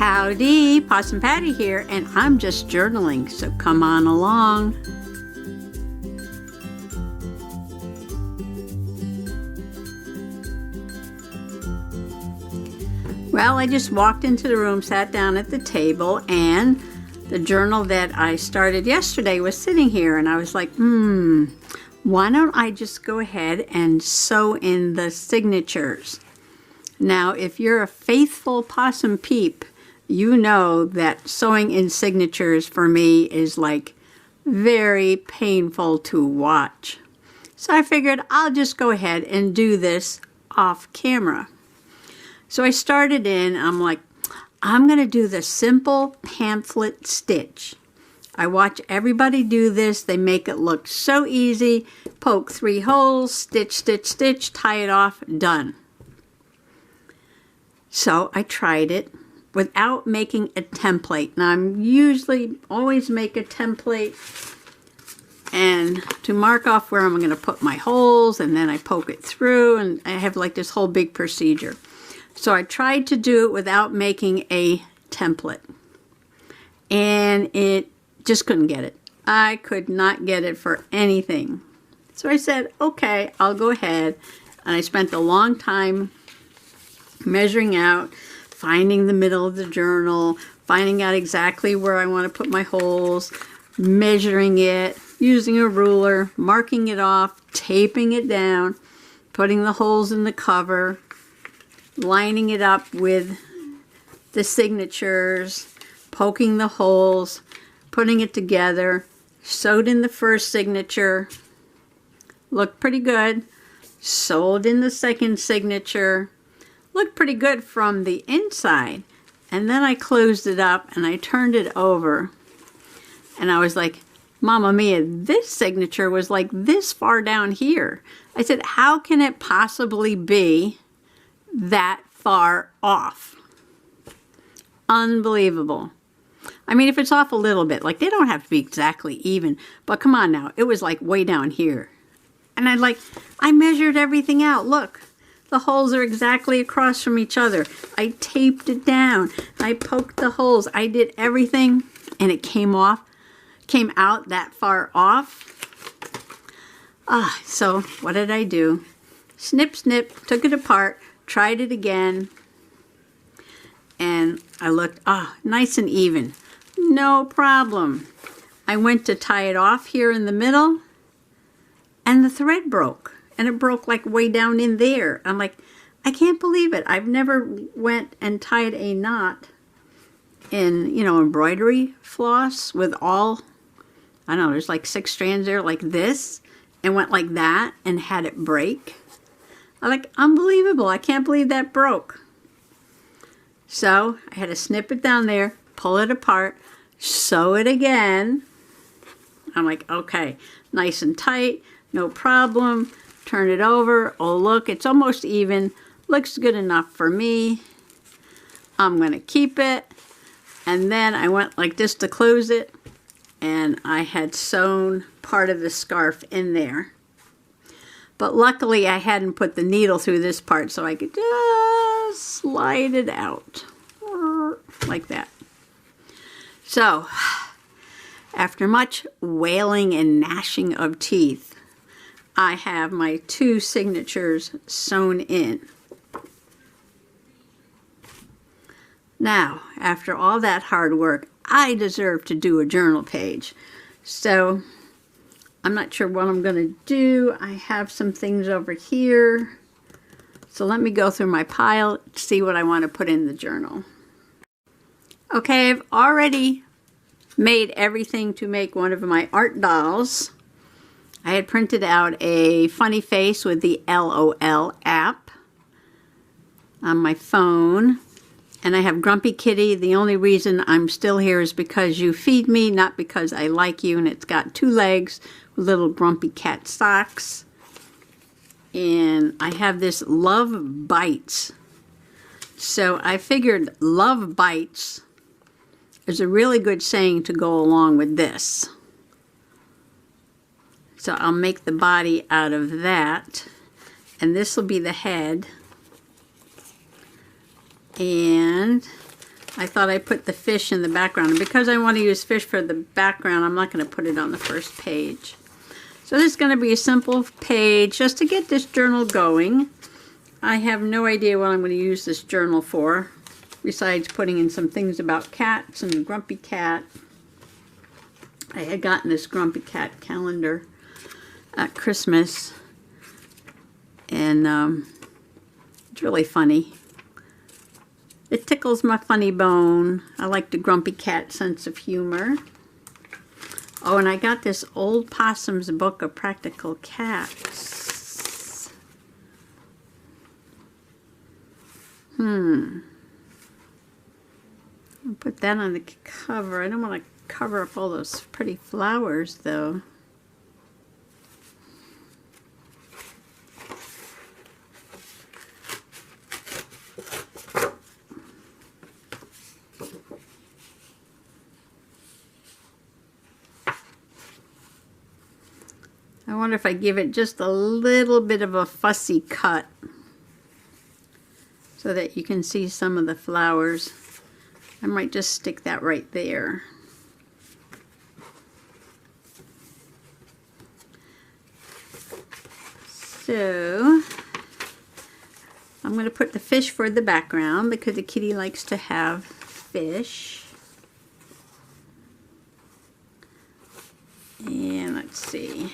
Howdy, Possum Patty here, and I'm just journaling, so come on along. Well, I just walked into the room, sat down at the table, and the journal that I started yesterday was sitting here, and I was like, why don't I just go ahead and sew in the signatures? Now, if you're a faithful possum peep, you know that sewing in signatures for me is like very painful to watch. So I figured I'll just go ahead and do this off camera. So I started in, I'm like, I'm going to do the simple pamphlet stitch. I watch everybody do this. They make it look so easy. Poke 3 holes, stitch, stitch, stitch, tie it off, done. So I tried it without making a template. Now I'm usually always make a template and to mark off where I'm going to put my holes, and then I poke it through, and I have like this whole big procedure. So I tried to do it without making a template, and it just couldn't get it. I could not get it for anything. So I said, okay, I'll go ahead, and I spent a long time measuring out, finding the middle of the journal, finding out exactly where I want to put my holes, measuring it, using a ruler, marking it off, taping it down, putting the holes in the cover, lining it up with the signatures, poking the holes, putting it together, sewed in the first signature, looked pretty good, sewed in the second signature, looked pretty good from the inside, and then I closed it up and I turned it over, and I was like, Mamma mia, this signature was like this far down here. I said, how can it possibly be that far off? Unbelievable. I mean, if it's off a little bit, like they don't have to be exactly even, but come on now, it was like way down here. And I measured everything out. Look, the holes are exactly across from each other. I taped it down. I poked the holes. I did everything, and it came out that far off. So what did I do? Snip, snip, took it apart, tried it again, and I looked, nice and even. No problem. I went to tie it off here in the middle, and the thread broke. And it broke like way down in there. I'm like, I can't believe it. I've never went and tied a knot in, embroidery floss with all, I don't know, there's like 6 strands there like this, and went like that and had it break. I'm like, unbelievable. I can't believe that broke. So I had to snip it down there, pull it apart, sew it again. I'm like, okay, nice and tight, no problem. Turn it over. Oh, look, it's almost even. Looks good enough for me. I'm going to keep it. And then I went like this to close it, and I had sewn part of the scarf in there. But luckily I hadn't put the needle through this part, so I could just slide it out like that. So after much wailing and gnashing of teeth, I have my 2 signatures sewn in. Now, after all that hard work, I deserve to do a journal page. So, I'm not sure what I'm going to do. I have some things over here. So let me go through my pile, see what I want to put in the journal. Okay, I've already made everything to make one of my art dolls. I had printed out a funny face with the LOL app on my phone. And I have Grumpy Kitty. The only reason I'm still here is because you feed me, not because I like you. And it's got 2 legs with little grumpy cat socks. And I have this Love Bites. So I figured Love Bites is a really good saying to go along with this. So I'll make the body out of that. And this will be the head. And I thought I put the fish in the background. And because I want to use fish for the background, I'm not going to put it on the first page. So this is going to be a simple page just to get this journal going. I have no idea what I'm going to use this journal for, besides putting in some things about cats and Grumpy Cat. I had gotten this Grumpy Cat calendar at Christmas, and it's really funny. It tickles my funny bone. I like the Grumpy Cat sense of humor. Oh, and I got this Old Possum's Book of Practical Cats. I'll put that on the cover. I don't want to cover up all those pretty flowers, though. I wonder if I give it just a little bit of a fussy cut so that you can see some of the flowers. I might just stick that right there. So I'm going to put the fish for the background because the kitty likes to have fish. And let's see.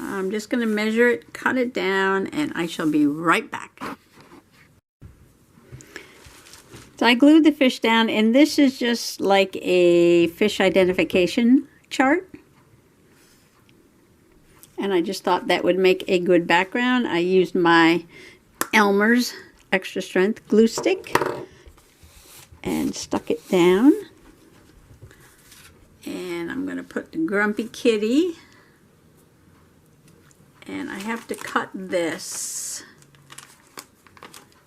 I'm just going to measure it, cut it down, and I shall be right back. So I glued the fish down, and this is just like a fish identification chart. And I just thought that would make a good background. I used my Elmer's extra strength glue stick and stuck it down. And I'm going to put the Grumpy Kitty. And I have to cut this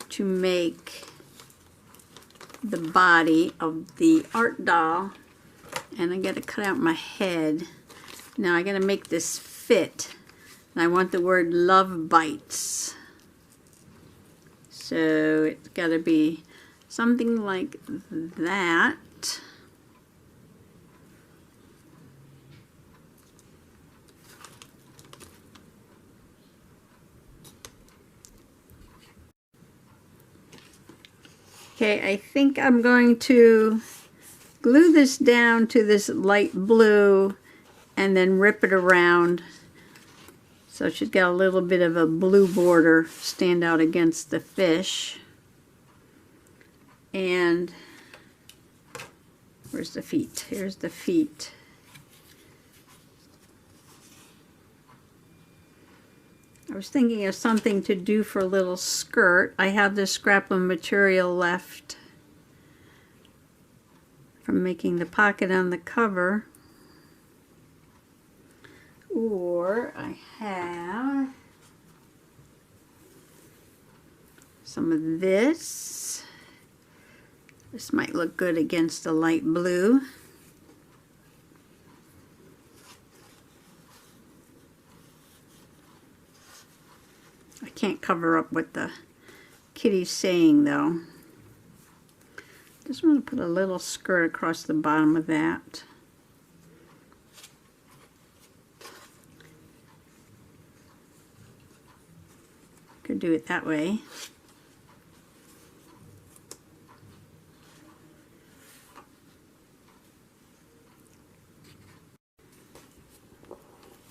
to make the body of the art doll. And I got to cut out my head. Now I got to make this fit. And I want the word love bites. So it's got to be something like that. Okay, I think I'm going to glue this down to this light blue and then rip it around so she's got a little bit of a blue border stand out against the fish. And where's the feet? Here's the feet. I was thinking of something to do for a little skirt. I have this scrap of material left from making the pocket on the cover. Or I have some of this. This might look good against the light blue. I can't cover up what the kitty's saying though. Just want to put a little skirt across the bottom of that. Could do it that way.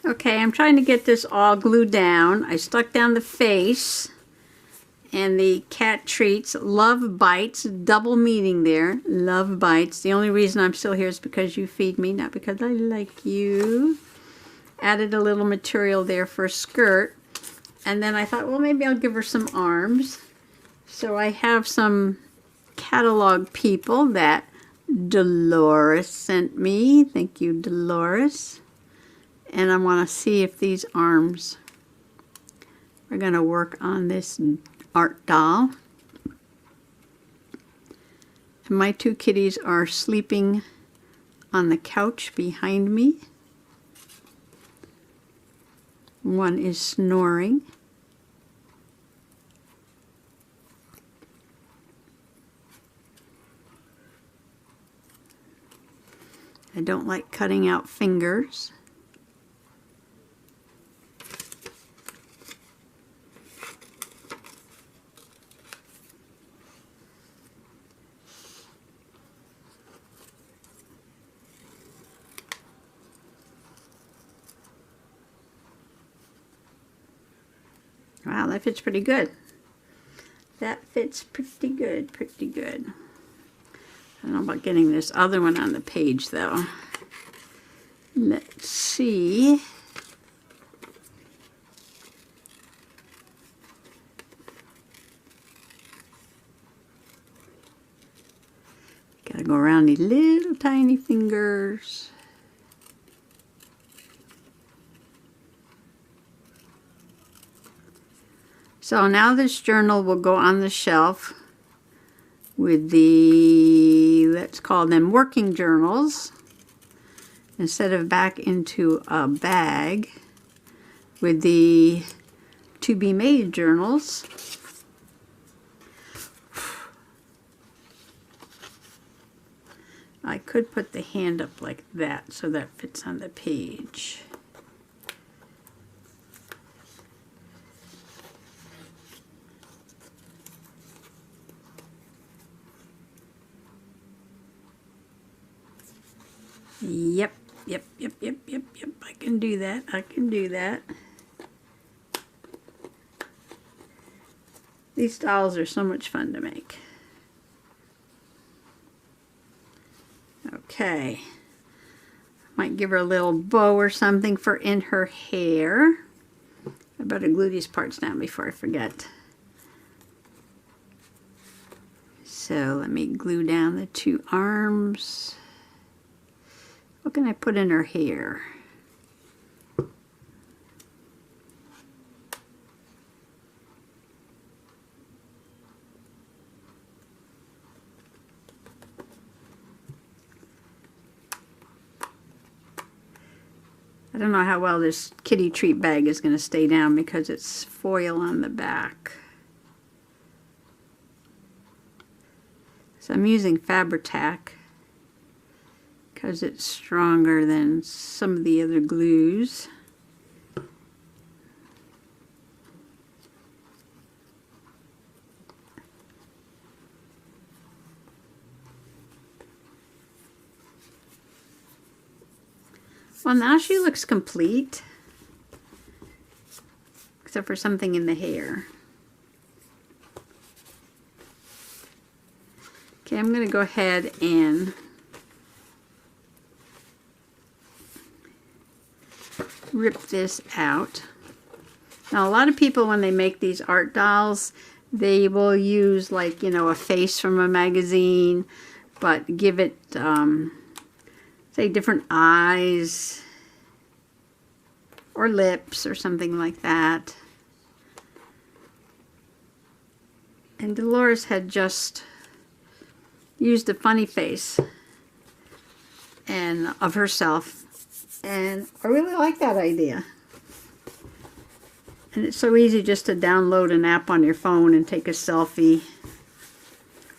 Okay, I'm trying to get this all glued down. I stuck down the face and the cat treats, love bites, double meaning there, love bites. The only reason I'm still here is because you feed me, not because I like you. Added a little material there for a skirt. And then I thought, well, maybe I'll give her some arms. So I have some catalog people that Dolores sent me. Thank you, Dolores. And I want to see if these arms are going to work on this art doll. And my two kitties are sleeping on the couch behind me. One is snoring. I don't like cutting out fingers. Wow, that fits pretty good. That fits pretty good, pretty good. I don't know about getting this other one on the page though. Let's see. Gotta go around these little tiny fingers. So now this journal will go on the shelf with the, let's call them working journals, instead of back into a bag with the to-be-made journals. I could put the hand up like that so that fits on the page. Yep. I can do that. I can do that. These dolls are so much fun to make. Okay. Might give her a little bow or something for in her hair. I better glue these parts down before I forget. So let me glue down the two arms. What can I put in her hair? I don't know how well this kitty treat bag is going to stay down because it's foil on the back. So I'm using Fabri-Tac because it's stronger than some of the other glues. Well, now she looks complete, except for something in the hair. Okay, I'm going to go ahead and rip this out. Now, a lot of people, when they make these art dolls, they will use, like, you know, a face from a magazine, but give it, say, different eyes or lips or something like that. And Dolores had just used a funny face and of herself, and I really like that idea. And it's so easy just to download an app on your phone and take a selfie.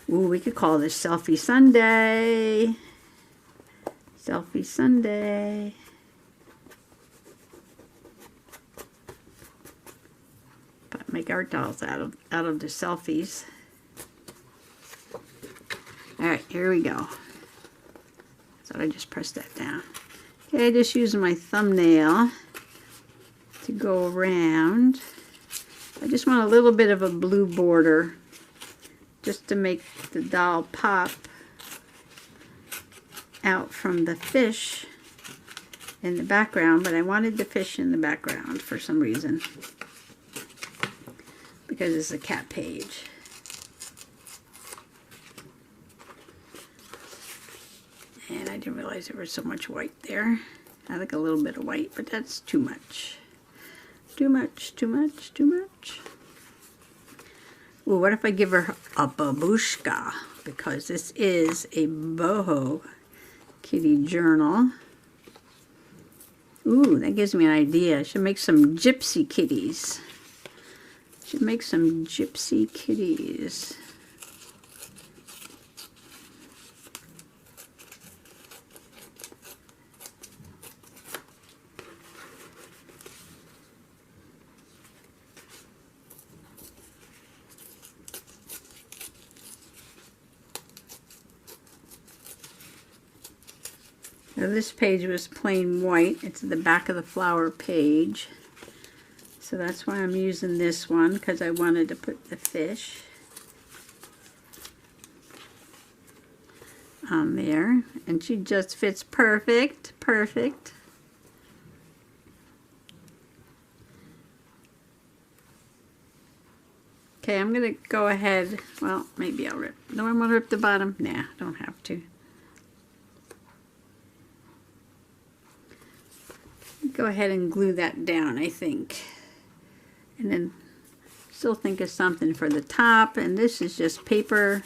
Ooh, we could call this Selfie Sunday. Selfie Sunday. But make art dolls out of the selfies. Alright, here we go. So I just pressed that down. Okay, just using my thumbnail to go around. I just want a little bit of a blue border just to make the doll pop out from the fish in the background, but I wanted the fish in the background for some reason because it's a cat page. And I didn't realize there was so much white there. I like a little bit of white, but that's too much. Too much. Well, what if I give her a babushka? Because this is a Boho Kitty Journal. Ooh, that gives me an idea. I should make some gypsy kitties. Now this page was plain white. It's the back of the flower page. So that's why I'm using this one, because I wanted to put the fish on there. And she just fits perfect, perfect. Okay, I'm going to go ahead, well, maybe I'll rip. Do I want to rip the bottom? Nah, don't have to. Go ahead and glue that down, I think. And then still think of something for the top. And this is just paper.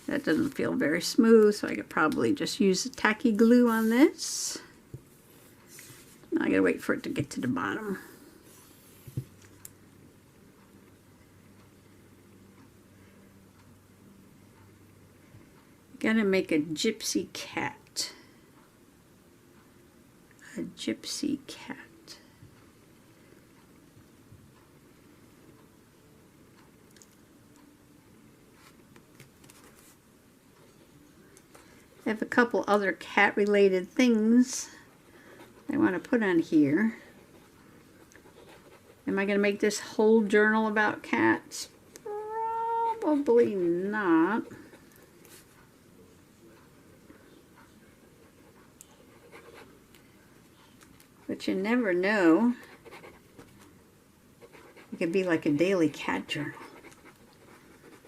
That doesn't feel very smooth, so I could probably just use tacky glue on this. Now I gotta wait for it to get to the bottom. Gotta make a gypsy cat. A gypsy cat. I have a couple other cat related things I want to put on here. Am I going to make this whole journal about cats? Probably not. But you never know. It could be like a daily cat journal.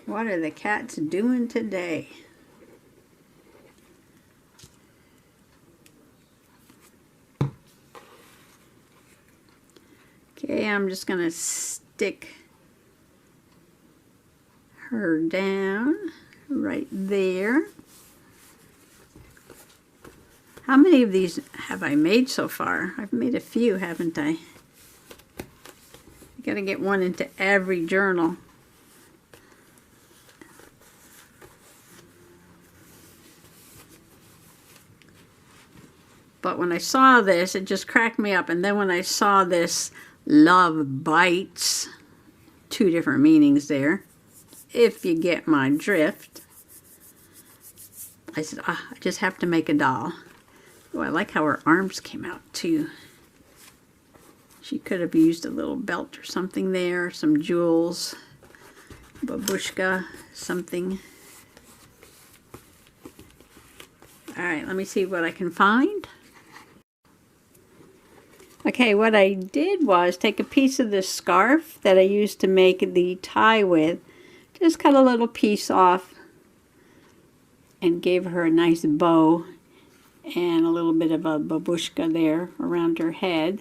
What are the cats doing today? Okay, I'm just going to stick her down right there. How many of these have I made so far? I've made a few, haven't I? Got to get one into every journal. But when I saw this, it just cracked me up. And then when I saw this love bites, two different meanings there, if you get my drift, I said, I just have to make a doll. Oh, I like how her arms came out too. She could have used a little belt or something there, some jewels, babushka, something. All right, let me see what I can find. Okay, what I did was take a piece of this scarf that I used to make the tie with, just cut a little piece off and gave her a nice bow and a little bit of a babushka there around her head.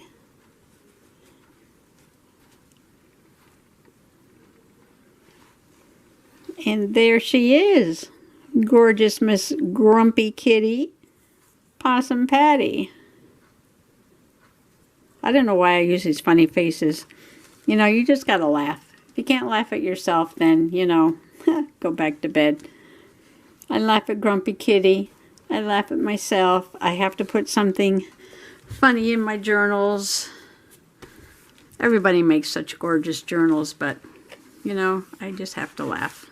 And there she is, gorgeous Miss Grumpy Kitty Possum Patty. I don't know why I use these funny faces. You know, you just gotta laugh. If you can't laugh at yourself, then, you know, go back to bed. I laugh at Grumpy Kitty. I laugh at myself. I have to put something funny in my journals. Everybody makes such gorgeous journals, but, you know, I just have to laugh.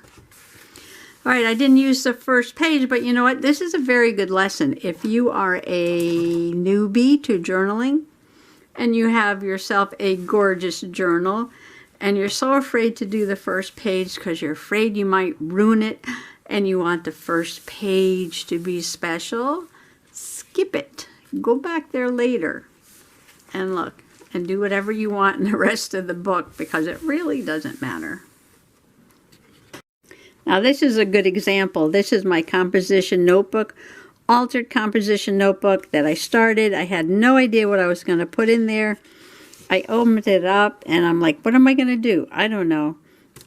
All right, I didn't use the first page, but you know what? This is a very good lesson. If you are a newbie to journaling, and you have yourself a gorgeous journal, and you're so afraid to do the first page because you're afraid you might ruin it, and you want the first page to be special, skip it. Go back there later and look and do whatever you want in the rest of the book, because it really doesn't matter. Now this is a good example. This is my composition notebook, altered composition notebook that I started. I had no idea what I was going to put in there. I opened it up and I'm like, what am I going to do? I don't know.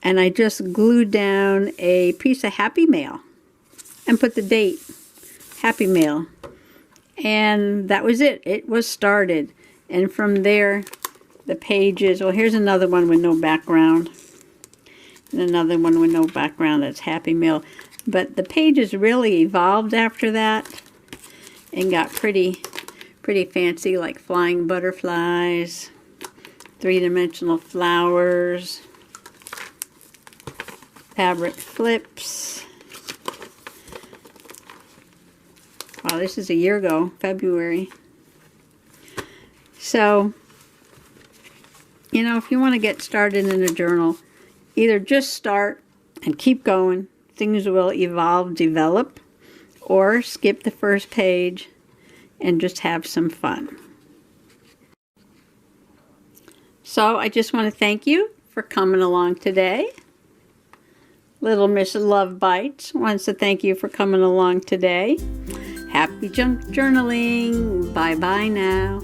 And I just glued down a piece of Happy Mail and put the date, Happy Mail. And that was it. It was started. And from there, the pages, well, here's another one with no background. And another one with no background, that's Happy Mail. But the pages really evolved after that and got pretty fancy, like flying butterflies, three-dimensional flowers, fabric flips, Wow, this is a year ago, February. So, you know, if you want to get started in a journal, either just start and keep going. Things will evolve, develop, or skip the first page and just have some fun. So I just want to thank you for coming along today. Little Miss Love Bites wants to thank you for coming along today. Happy junk journaling. Bye-bye now.